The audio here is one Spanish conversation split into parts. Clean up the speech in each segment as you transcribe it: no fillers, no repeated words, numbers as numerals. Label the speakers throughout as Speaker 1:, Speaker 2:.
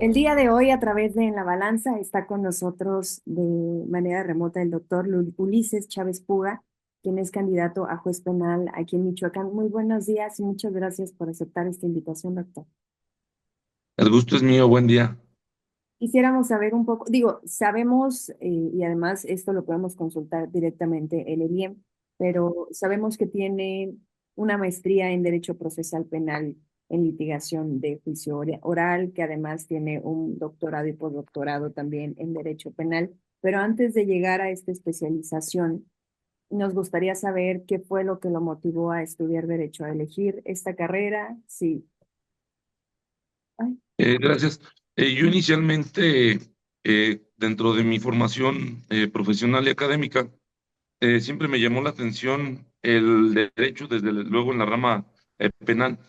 Speaker 1: El día de hoy, a través de En la Balanza, está con nosotros de manera remota el doctor Ulises Chávez Puga, quien es candidato a juez penal aquí en Michoacán. Muy buenos días y muchas gracias por aceptar esta invitación, doctor.
Speaker 2: El gusto es mío, buen día.
Speaker 1: Quisiéramos saber un poco, digo, sabemos, y además esto lo podemos consultar directamente el EBIEM, pero sabemos que tiene una maestría en Derecho Procesal Penal en litigación de juicio oral, que además tiene un doctorado y postdoctorado también en Derecho Penal. Pero antes de llegar a esta especialización, nos gustaría saber qué fue lo que lo motivó a estudiar Derecho, a elegir esta carrera. Sí. Ay.
Speaker 2: Gracias. Yo inicialmente, dentro de mi formación profesional y académica, siempre me llamó la atención el derecho, desde luego en la rama penal.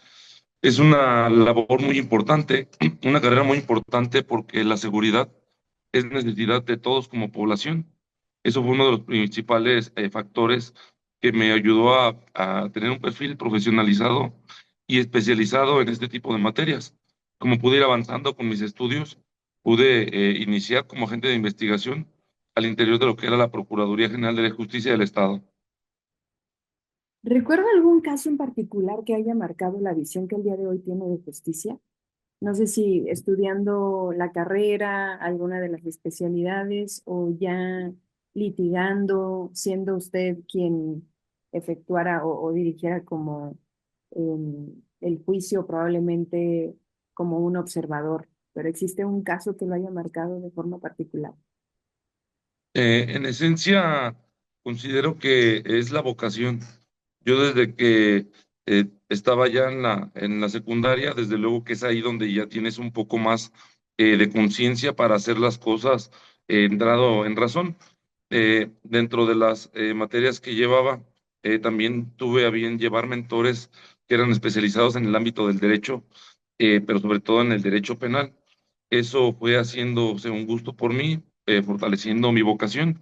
Speaker 2: Es una labor muy importante, una carrera muy importante porque la seguridad es necesidad de todos como población. Eso fue uno de los principales factores que me ayudó a tener un perfil profesionalizado y especializado en este tipo de materias. Como pude ir avanzando con mis estudios, pude iniciar como agente de investigación al interior de lo que era la Procuraduría General de la Justicia del Estado.
Speaker 1: ¿Recuerda algún caso en particular que haya marcado la visión que el día de hoy tiene de justicia? No sé si estudiando la carrera, alguna de las especialidades o ya litigando, siendo usted quien efectuara o dirigiera como el juicio, probablemente como un observador, pero existe un caso que lo haya marcado de forma particular.
Speaker 2: En esencia, considero que es la vocación. Yo desde que estaba ya en la secundaria, desde luego que es ahí donde ya tienes un poco más de conciencia para hacer las cosas entrado en razón. Dentro de las materias que llevaba, también tuve a bien llevar mentores que eran especializados en el ámbito del derecho, pero sobre todo en el derecho penal. Eso fue haciéndose un gusto por mí, fortaleciendo mi vocación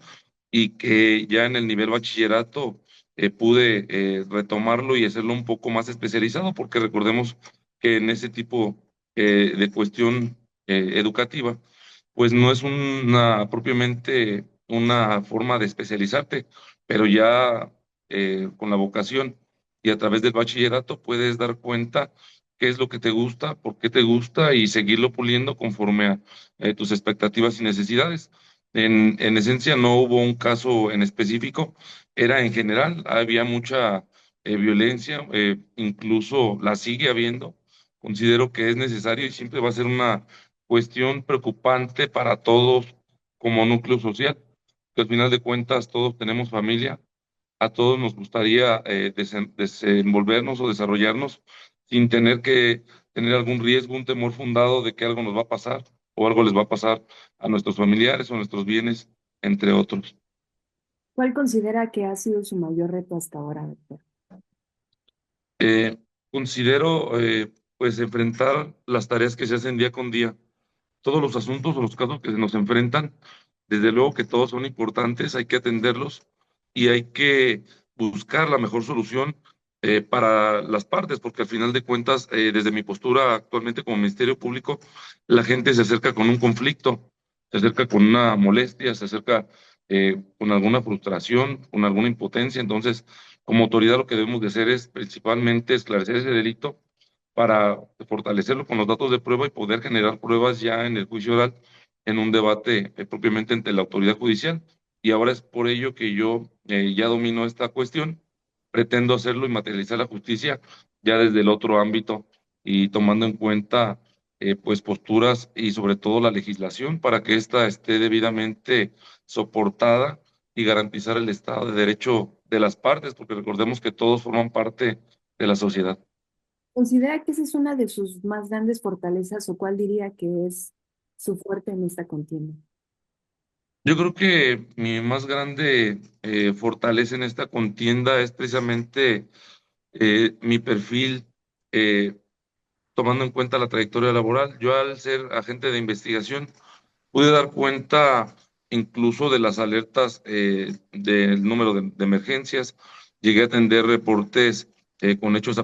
Speaker 2: y que ya en el nivel bachillerato pude retomarlo y hacerlo un poco más especializado, porque recordemos que en ese tipo de cuestión educativa, pues no es una propiamente una forma de especializarte, pero ya con la vocación y a través del bachillerato puedes dar cuenta qué es lo que te gusta, por qué te gusta y seguirlo puliendo conforme a tus expectativas y necesidades. En esencia no hubo un caso en específico, era en general, había mucha violencia, incluso la sigue habiendo. Considero que es necesario y siempre va a ser una cuestión preocupante para todos como núcleo social, que al final de cuentas todos tenemos familia, a todos nos gustaría desenvolvernos o desarrollarnos sin tener que tener algún riesgo, un temor fundado de que algo nos va a pasar o algo les va a pasar a nuestros familiares o a nuestros bienes, entre otros.
Speaker 1: ¿Cuál considera que ha sido su mayor reto hasta ahora, doctor?
Speaker 2: Eh, Considero pues enfrentar las tareas que se hacen día con día, todos los asuntos o los casos que se nos enfrentan, desde luego que todos son importantes, hay que atenderlos y hay que buscar la mejor solución para las partes, porque al final de cuentas, desde mi postura actualmente como Ministerio Público, la gente se acerca con un conflicto, se acerca con una molestia, se acerca con alguna frustración, con alguna impotencia. Entonces, como autoridad lo que debemos de hacer es principalmente esclarecer ese delito para fortalecerlo con los datos de prueba y poder generar pruebas ya en el juicio oral, en un debate propiamente ante la autoridad judicial. Y ahora es por ello que yo ya domino esta cuestión, pretendo hacerlo y materializar la justicia ya desde el otro ámbito y tomando en cuenta pues posturas y sobre todo la legislación para que ésta esté debidamente soportada y garantizar el Estado de Derecho de las partes, porque recordemos que todos forman parte de la sociedad.
Speaker 1: ¿Considera que esa es una de sus más grandes fortalezas o cuál diría que es su fuerte en esta contienda?
Speaker 2: Yo creo que mi más grande fortaleza en esta contienda es precisamente mi perfil, eh, tomando en cuenta la trayectoria laboral. Yo al ser agente de investigación pude dar cuenta incluso de las alertas del número de emergencias. Llegué a atender reportes con hechos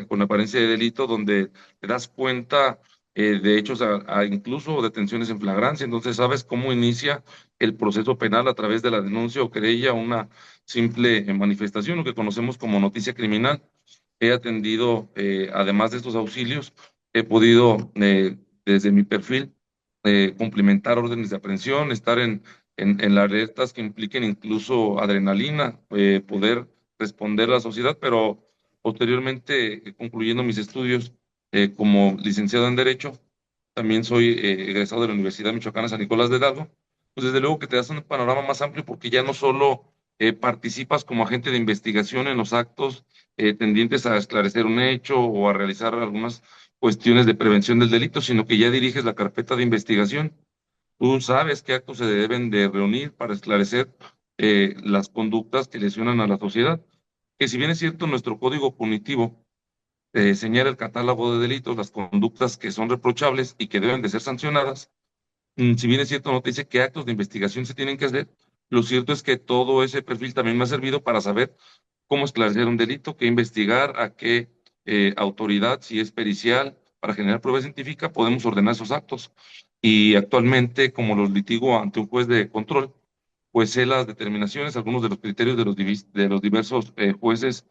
Speaker 2: con apariencia de delito, donde te das cuenta de hechos a incluso detenciones en flagrancia. Entonces, sabes cómo inicia el proceso penal a través de la denuncia o querella, una simple manifestación, lo que conocemos como noticia criminal. He atendido, además de estos auxilios, he podido, desde mi perfil, cumplimentar órdenes de aprehensión, estar en las alertas que impliquen incluso adrenalina, poder responder a la sociedad, pero posteriormente, concluyendo mis estudios como licenciado en Derecho, también soy egresado de la Universidad Michoacana San Nicolás de Hidalgo, pues desde luego que te das un panorama más amplio porque ya no solo participas como agente de investigación en los actos tendientes a esclarecer un hecho o a realizar algunas cuestiones de prevención del delito, sino que ya diriges la carpeta de investigación. Tú sabes qué actos se deben de reunir para esclarecer las conductas que lesionan a la sociedad. Que si bien es cierto, nuestro código punitivo señala el catálogo de delitos, las conductas que son reprochables y que deben de ser sancionadas, si bien es cierto, no te dice qué actos de investigación se tienen que hacer, lo cierto es que todo ese perfil también me ha servido para saber cómo esclarecer un delito, qué investigar, a qué autoridad, si es pericial, para generar prueba científica, podemos ordenar esos actos. Y actualmente, como los litigo ante un juez de control, pues sé las determinaciones, algunos de los criterios de los diversos jueces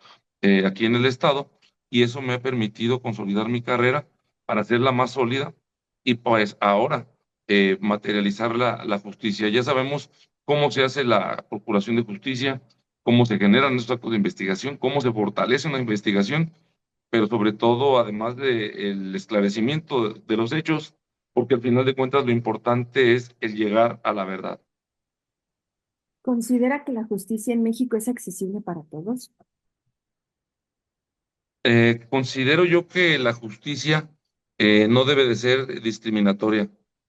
Speaker 2: aquí en el estado, y eso me ha permitido consolidar mi carrera para hacerla más sólida y pues ahora materializar la justicia. Ya sabemos cómo se hace la procuración de justicia, cómo se generan estos actos de investigación, cómo se fortalece una investigación, pero sobre todo, además del esclarecimiento de los hechos, porque al final de cuentas lo importante es el llegar a la verdad.
Speaker 1: ¿Considera que la justicia en México es accesible para todos?
Speaker 2: Considero yo que la justicia no debe de ser discriminatoria,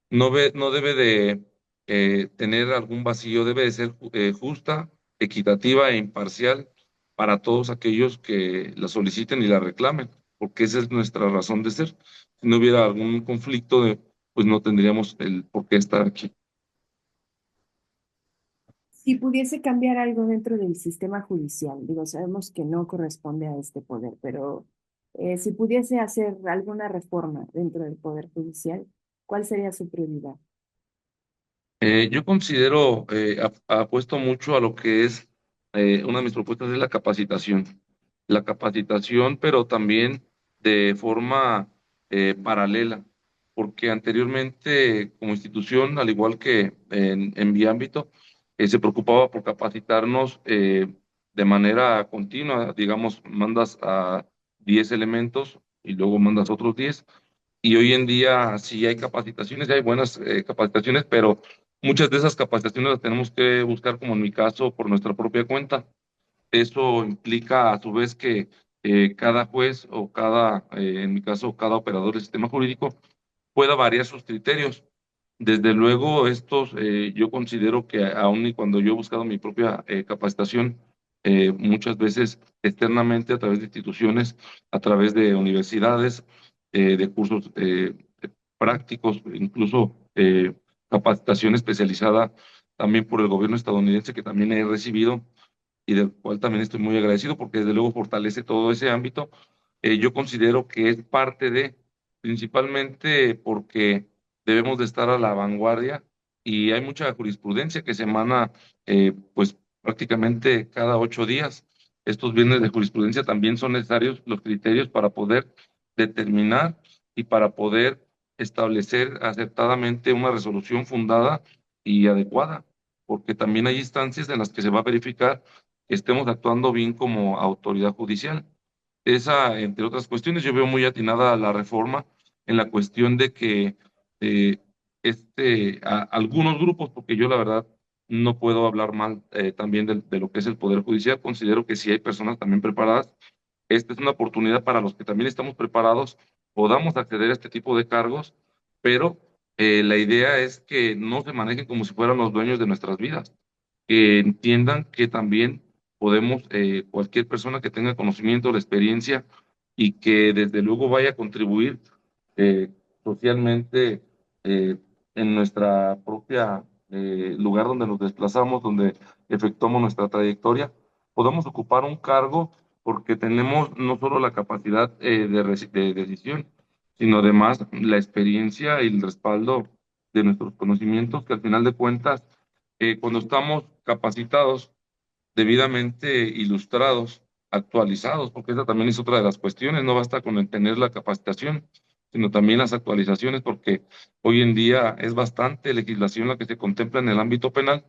Speaker 2: no debe de tener algún vacío, debe de ser justa, equitativa e imparcial para todos aquellos que la soliciten y la reclamen, porque esa es nuestra razón de ser. Si no hubiera algún conflicto, pues no tendríamos el por qué estar aquí.
Speaker 1: Si pudiese cambiar algo dentro del sistema judicial, digo, sabemos que no corresponde a este poder, pero si pudiese hacer alguna reforma dentro del poder judicial, ¿cuál sería su prioridad?
Speaker 2: Yo considero, apuesto mucho a lo que es, una de mis propuestas es la capacitación. La capacitación, pero también de forma paralela, porque anteriormente como institución, al igual que en mi ámbito, se preocupaba por capacitarnos de manera continua. Digamos, mandas a 10 elementos y luego mandas otros 10 y hoy en día sí hay capacitaciones, hay buenas capacitaciones, pero muchas de esas capacitaciones las tenemos que buscar, como en mi caso, por nuestra propia cuenta. Eso implica a su vez que cada juez o en mi caso, cada operador del sistema jurídico pueda variar sus criterios. Desde luego, estos yo considero que aun y cuando yo he buscado mi propia capacitación, muchas veces externamente a través de instituciones, a través de universidades, de cursos prácticos, incluso capacitación especializada también por el gobierno estadounidense que también he recibido y del cual también estoy muy agradecido porque desde luego fortalece todo ese ámbito. Yo considero que es parte de, principalmente porque debemos de estar a la vanguardia y hay mucha jurisprudencia que se emana pues prácticamente cada 8 días. Estos viernes de jurisprudencia también son necesarios los criterios para poder determinar y para poder establecer acertadamente una resolución fundada y adecuada, porque también hay instancias en las que se va a verificar que estemos actuando bien como autoridad judicial. Esa, entre otras cuestiones, yo veo muy atinada la reforma en la cuestión de que eh, algunos grupos, porque yo la verdad no puedo hablar mal también de lo que es el Poder Judicial, considero que si hay personas también preparadas, esta es una oportunidad para los que también estamos preparados, podamos acceder a este tipo de cargos, pero la idea es que no se manejen como si fueran los dueños de nuestras vidas, que entiendan que también podemos, cualquier persona que tenga conocimiento, la experiencia y que desde luego vaya a contribuir eh, socialmente en nuestra propia lugar donde nos desplazamos, donde efectuamos nuestra trayectoria, podamos ocupar un cargo porque tenemos no solo la capacidad de decisión, sino además la experiencia y el respaldo de nuestros conocimientos, que al final de cuentas, cuando estamos capacitados, debidamente ilustrados, actualizados, porque esa también es otra de las cuestiones, no basta con el tener la capacitación, sino también las actualizaciones, porque hoy en día es bastante legislación la que se contempla en el ámbito penal.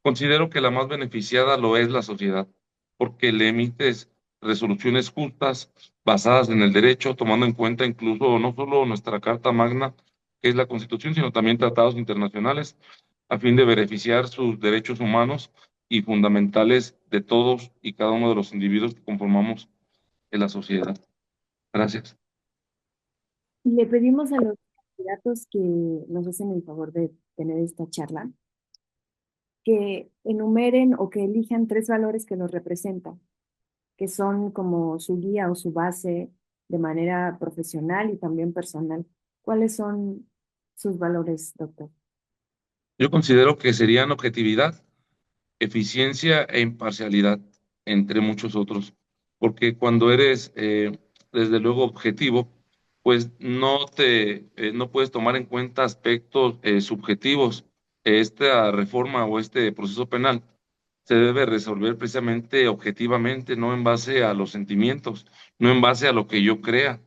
Speaker 2: Considero que la más beneficiada lo es la sociedad, porque le emites resoluciones justas, basadas en el derecho, tomando en cuenta incluso no solo nuestra Carta Magna, que es la Constitución, sino también tratados internacionales, a fin de beneficiar sus derechos humanos y fundamentales de todos y cada uno de los individuos que conformamos en la sociedad. Gracias.
Speaker 1: Le pedimos a los candidatos que nos hacen el favor de tener esta charla, que enumeren o que elijan tres valores que los representan, que son como su guía o su base de manera profesional y también personal. ¿Cuáles son sus valores, doctor?
Speaker 2: Yo considero que serían objetividad, eficiencia e imparcialidad, entre muchos otros, porque cuando eres, desde luego, objetivo, pues no puedes tomar en cuenta aspectos subjetivos. Esta reforma o este proceso penal se debe resolver precisamente objetivamente, no en base a los sentimientos, no en base a lo que yo crea,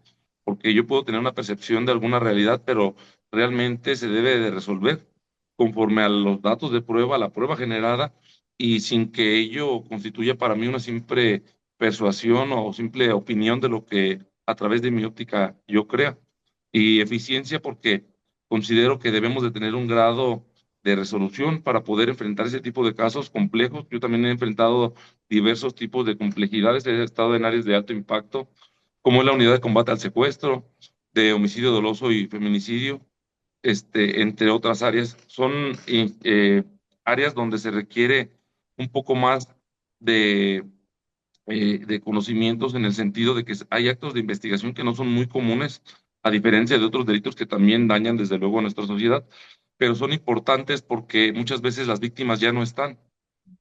Speaker 2: porque yo puedo tener una percepción de alguna realidad, pero realmente se debe de resolver conforme a los datos de prueba, la prueba generada, y sin que ello constituya para mí una simple persuasión o simple opinión de lo que a través de mi óptica yo crea. Y eficiencia porque considero que debemos de tener un grado de resolución para poder enfrentar ese tipo de casos complejos. Yo también he enfrentado diversos tipos de complejidades, he estado en áreas de alto impacto, como es la unidad de combate al secuestro, de homicidio doloso y feminicidio, entre otras áreas. Son áreas donde se requiere un poco más de, de conocimientos en el sentido de que hay actos de investigación que no son muy comunes, a diferencia de otros delitos que también dañan desde luego a nuestra sociedad, pero son importantes porque muchas veces las víctimas ya no están.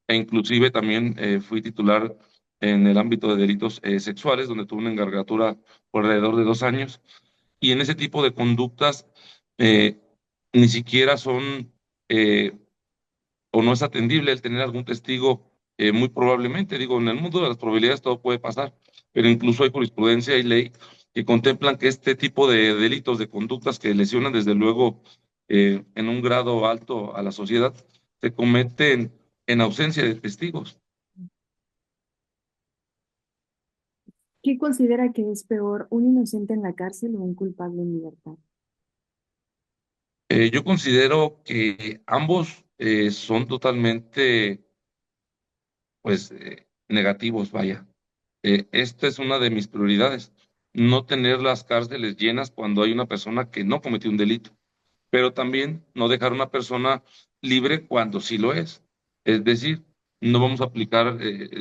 Speaker 2: E inclusive también fui titular en el ámbito de delitos sexuales, donde tuve una engargatura por alrededor de 2 años, y en ese tipo de conductas eh, ni siquiera son eh, o no es atendible el tener algún testigo, muy probablemente. Digo, en el mundo de las probabilidades todo puede pasar, pero incluso hay jurisprudencia y ley que contemplan que este tipo de delitos, de conductas que lesionan desde luego en un grado alto a la sociedad, se cometen en ausencia de testigos.
Speaker 1: ¿Qué considera que es peor, un inocente en la cárcel o un culpable en libertad?
Speaker 2: Yo considero que ambos son totalmente, pues, negativos, vaya. Esta es una de mis prioridades, no tener las cárceles llenas cuando hay una persona que no cometió un delito, pero también no dejar una persona libre cuando sí lo es. Es decir, no vamos a aplicar,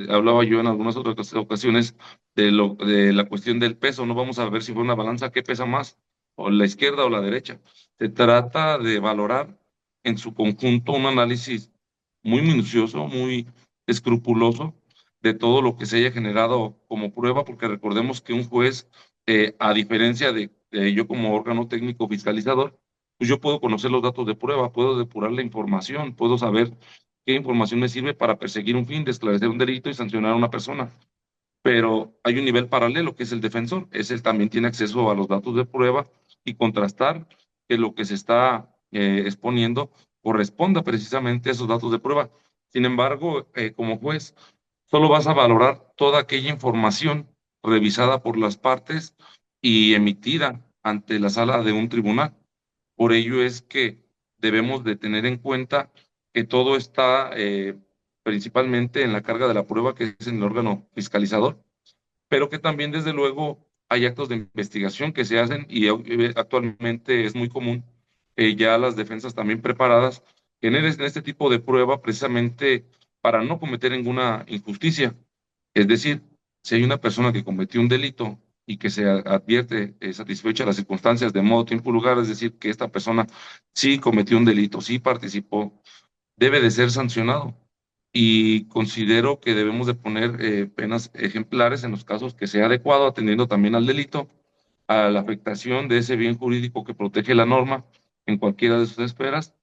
Speaker 2: hablaba yo en algunas otras ocasiones de la cuestión del peso, no vamos a ver si fue una balanza que pesa más, o la izquierda o la derecha. Se trata de valorar en su conjunto un análisis muy minucioso, muy escrupuloso de todo lo que se haya generado como prueba, porque recordemos que un juez, a diferencia de yo como órgano técnico fiscalizador, pues yo puedo conocer los datos de prueba, puedo depurar la información, puedo saber qué información me sirve para perseguir un fin, de esclarecer un delito y sancionar a una persona. Pero hay un nivel paralelo que es el defensor, es él también tiene acceso a los datos de prueba y contrastar que lo que se está exponiendo corresponda precisamente a esos datos de prueba. Sin embargo, como juez, solo vas a valorar toda aquella información revisada por las partes y emitida ante la sala de un tribunal. Por ello es que debemos de tener en cuenta que todo está principalmente en la carga de la prueba, que es en el órgano fiscalizador, pero que también desde luego hay actos de investigación que se hacen y actualmente es muy común, ya las defensas también preparadas en este tipo de prueba precisamente para no cometer ninguna injusticia. Es decir, si hay una persona que cometió un delito y que se advierte satisfecha las circunstancias de modo, tiempo y lugar, es decir, que esta persona sí cometió un delito, sí participó, debe de ser sancionado. Y considero que debemos de poner penas ejemplares en los casos que sea adecuado, atendiendo también al delito, a la afectación de ese bien jurídico que protege la norma en cualquiera de sus esferas,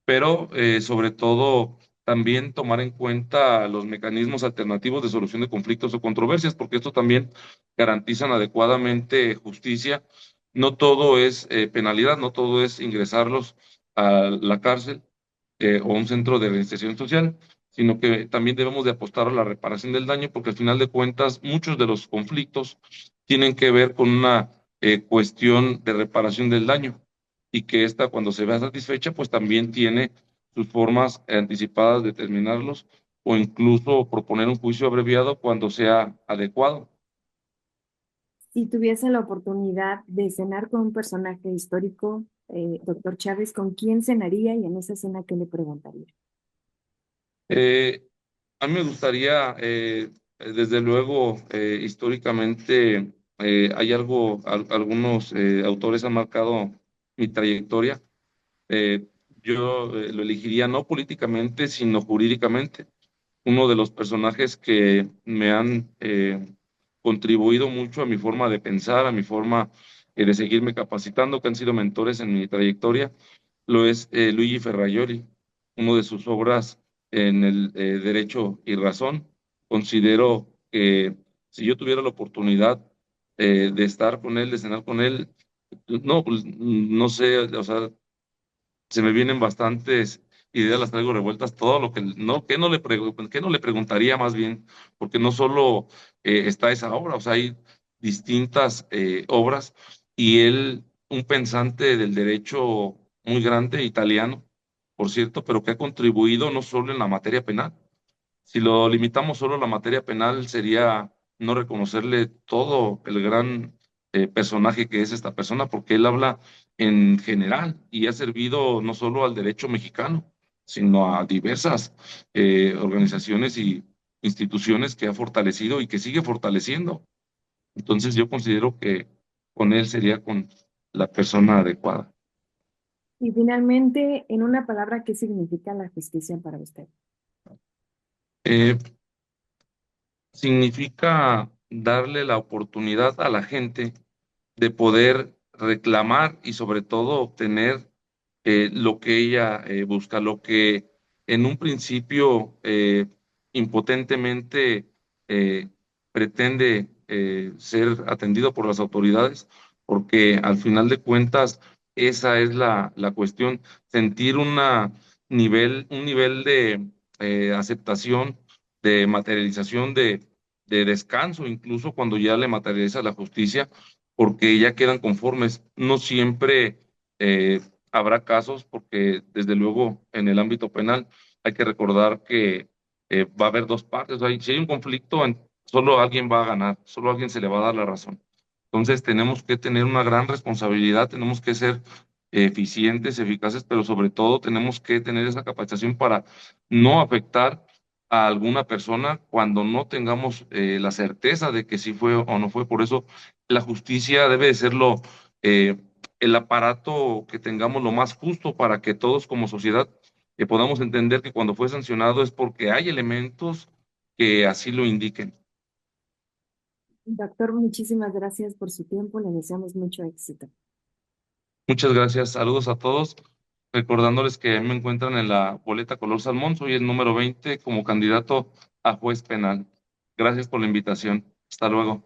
Speaker 2: pero sobre todo también tomar en cuenta los mecanismos alternativos de solución de conflictos o controversias, porque esto también garantizan adecuadamente justicia. No todo es penalidad, no todo es ingresarlos a la cárcel o un centro de reinserción social, sino que también debemos de apostar a la reparación del daño, porque al final de cuentas muchos de los conflictos tienen que ver con una cuestión de reparación del daño y que esta cuando se vea satisfecha, pues también tiene sus formas anticipadas de terminarlos o incluso proponer un juicio abreviado cuando sea adecuado.
Speaker 1: Si tuviese la oportunidad de cenar con un personaje histórico, doctor Chávez, ¿con quién cenaría y en esa cena qué le preguntaría?
Speaker 2: Eh, a mí me gustaría, desde luego, históricamente, hay algunos autores han marcado mi trayectoria. Eh, yo lo elegiría no políticamente, sino jurídicamente. Uno de los personajes que me han contribuido mucho a mi forma de pensar, a mi forma de seguirme capacitando, que han sido mentores en mi trayectoria, lo es Luigi Ferrajoli. Uno de sus obras en el Derecho y Razón. Considero que si yo tuviera la oportunidad de estar con él, de cenar con él, no, pues, no sé, o sea, se me vienen bastantes ideas, las traigo revueltas, todo lo que no, qué no le preguntaría más bien, porque no solo está esa obra, o sea, hay distintas obras y él, un pensante del derecho muy grande, italiano, por cierto, pero que ha contribuido no solo en la materia penal. Si lo limitamos solo a la materia penal, sería no reconocerle todo el gran personaje que es esta persona, porque él habla en general y ha servido no solo al derecho mexicano, sino a diversas organizaciones y instituciones que ha fortalecido y que sigue fortaleciendo. Entonces yo considero que con él sería con la persona adecuada.
Speaker 1: Y finalmente, en una palabra, ¿qué significa la justicia para usted?
Speaker 2: Eh, Significa darle la oportunidad a la gente de poder reclamar y sobre todo obtener lo que ella busca, lo que en un principio impotentemente pretende ser atendido por las autoridades, porque al final de cuentas esa es la cuestión, sentir un nivel de aceptación, de materialización, de descanso, incluso cuando ya le materializa la justicia porque ya quedan conformes. No siempre eh, habrá casos, porque desde luego en el ámbito penal hay que recordar que va a haber dos partes. Si hay un conflicto, solo alguien va a ganar, solo alguien se le va a dar la razón. Entonces tenemos que tener una gran responsabilidad, tenemos que ser eficientes, eficaces, pero sobre todo tenemos que tener esa capacitación para no afectar a alguna persona cuando no tengamos la certeza de que sí fue o no fue. Por eso la justicia debe de serlo el aparato que tengamos lo más justo para que todos como sociedad podamos entender que cuando fue sancionado es porque hay elementos que así lo indiquen.
Speaker 1: Doctor, muchísimas gracias por su tiempo. Le deseamos mucho éxito.
Speaker 2: Muchas gracias, saludos a todos, recordándoles que me encuentran en la boleta color salmón, soy el número 20 como candidato a juez penal. Gracias por la invitación. Hasta luego.